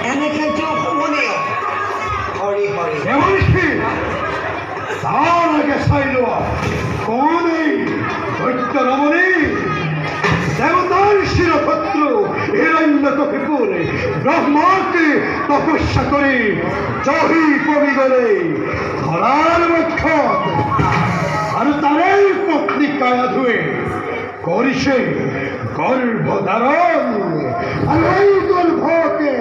এনেকে শুনিও হরি হরি তার আগে চাইল কোন এই দৈত্য রমণী দেবতার শিরপুত্র হিরণ্যকশিপুর ব্রহ্মাকে তপস্যা করে জহি কবি গলে ধরার মক্ষত আর তারই পত্নী কায়া ধুয়ে করিছে গর্ভধারণ আর এই গর্ভকে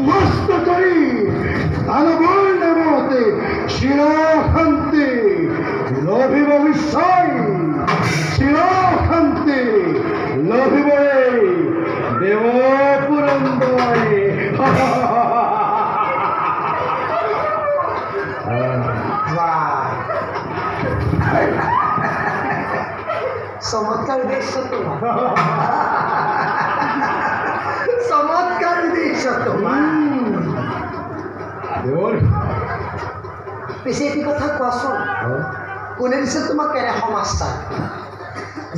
নষ্ট করি দানবর নামতে শিরাখান্তে লভিব বিস্ময় শিরাখান্তে লভিব দেব পুরন্দরে চমৎকার উদ্দেশ্য তোমার চমৎকার উদ্দেশ্য তোমার পিছে এটি কথা কোৱাচোন কোনে দিছে তোমাক কেনে সমাজটা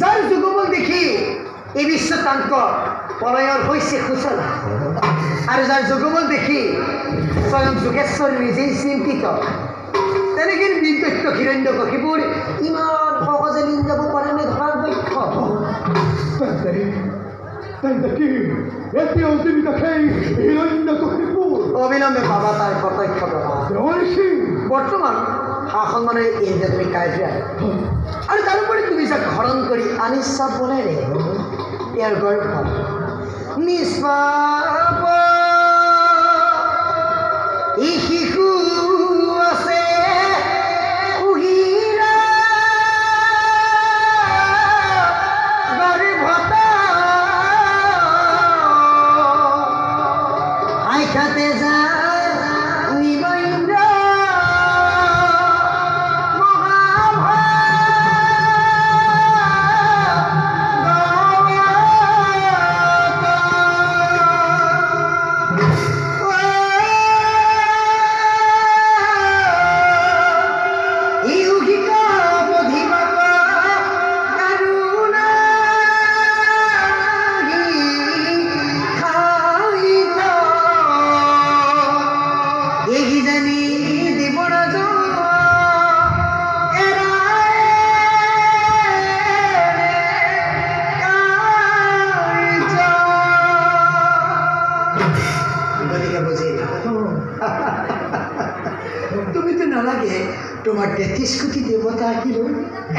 যাৰ যুগমন দেখি এই বিশ্বতান্ত পলয়ৰ হৈছে সূচনা আৰু যাৰ যুগমন দেখি স্বয়ং যোগেশ্বৰ নিজেই চিন্তিত তেনেকৈ বিদ্যুৎ হিৰণ্যকশিপুৰ ইমান সহজে লীন যাব পাৰে নে ধৰাৰ বক্ষ অবিলম্বে পাবা তাৰ প্ৰত্যক্ষ বৰ্তমান শাসনমানে এই যে তুমি কাজিয়া আৰু তাৰোপৰি তুমি যাক হৰণ কৰি আনিছা বনেৰে ইয়াৰ গৰ্ভ নিষ্পাপ এই শিশু আছে খাতে যা নিবৈন্দ্র তুমি তো নালাগে তোমার 33 কোটি দেবতা আহিল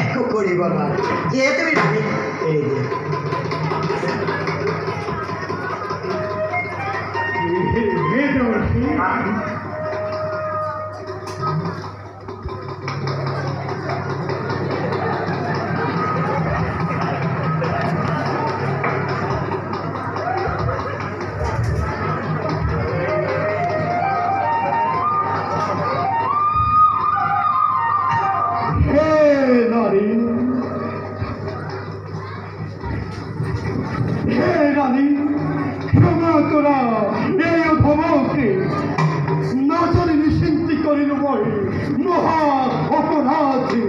একো কৰিব নোৱাৰে যিহে তুমি ৰাণী এৰি দিয়া ক্ষমা করা এই অধমকে না জানি নিশ্চিন্তি করিল বই মহা অপরাধী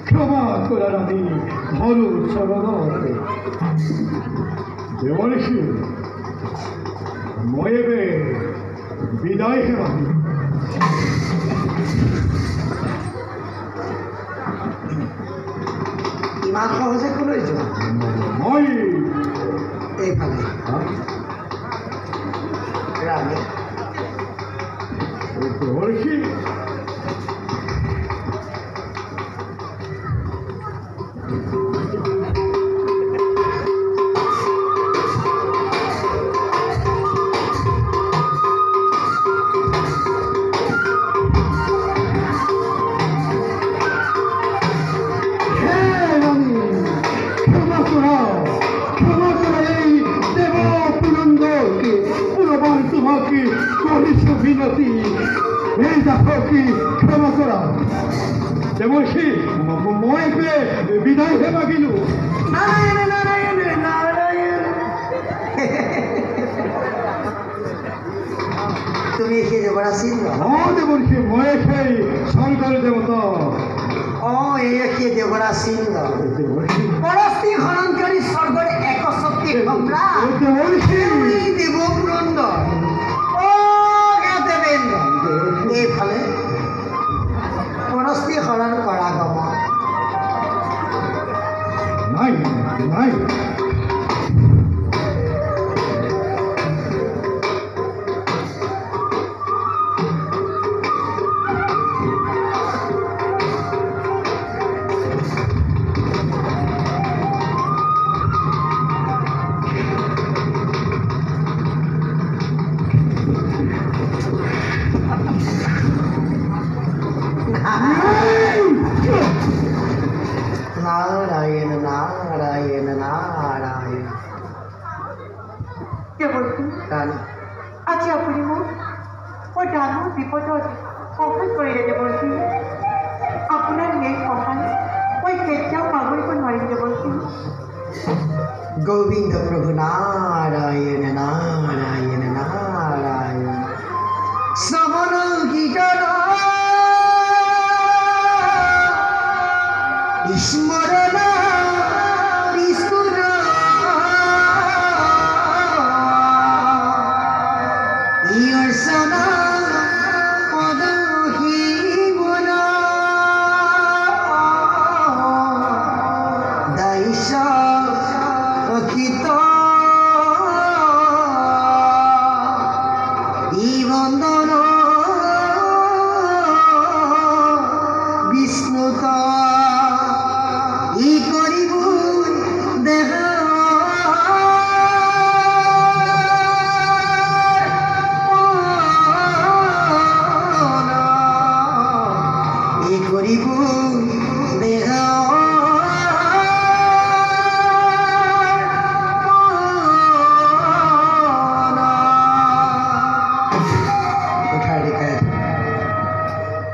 ক্ষমা করা রানী ধরু সরণতে দেবঋষি ময়েবে বিদায় হেবা ইমান সহজে কলৈ যোৱা মই এইফালে ৰাণী দেবঋষি তোমাকে করিস বিনতি এই দেখো কি ক্ষমা করা দেবর্ষি মই বিদায় হে মাগিল নারায়ণ নারায়ণ নারায়ণ তুমি কি দেবরাশি দেবর্ষি মই সেই শঙ্কর দেবতা এই কি দেবরাশি পরস্তি হরণকারী স্বর্গের এক শক্তি সম্রাট এই দেবপুরন্দর ও জ্ঞাতবেন্দ্র এইফালে পৰস্তি শৰণ কৰা গমন নাই নাই নারায়ণ নারায়ণ নারায়ণ দেৱকী ৰাণী আজি আপুনি মোক বৰ ডাঙৰ বিপদত সহায় কৰিলে দেৱকী আপোনাৰ এই সহায় মই কেতিয়াও পাহৰিব নোৱাৰিম দেৱকী গোবিন্দ প্রভু নারায়ণ নারায়ণ নারায়ণ শ্রবণ কীর্তন স্মরণ বিস্ফুর ইয়র্ষণ পদহীন দাইশ অখিত ই বন্দন বিষ্ণুত ই করিব দেহ ই করিব দেহ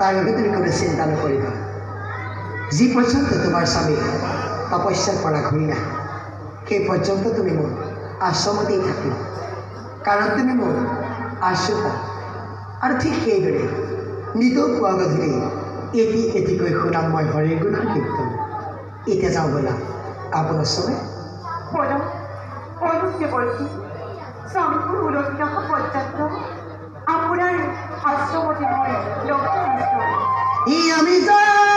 তাৰ বাবে তুমি কোনো চিন্তা নকৰিবা যি পৰ্যন্ত তোমাৰ স্বামী তপস্যাৰ পৰা ঘূৰি নাহে সেই পৰ্যন্ত তুমি মোৰ আশ্ৰমতেই থাকিবা কাৰণ তুমি মোৰ আশ্ৰতা আৰু ঠিক সেইদৰে নিতৌ পুৱা গধূলি এটি এটিকৈ শুনাম মই হৰিৰ গুণৰ কীৰ্তন এতিয়া যাওঁ ব'লা আপোনাৰ চবে বলক বলক দেৱকী স্বামীবোৰ সুৰক্ষিত পৰ্যাপ্ত আপোনাৰ আশ্ৰমতে মই লগ পাইছোঁ ই আমি যাওঁ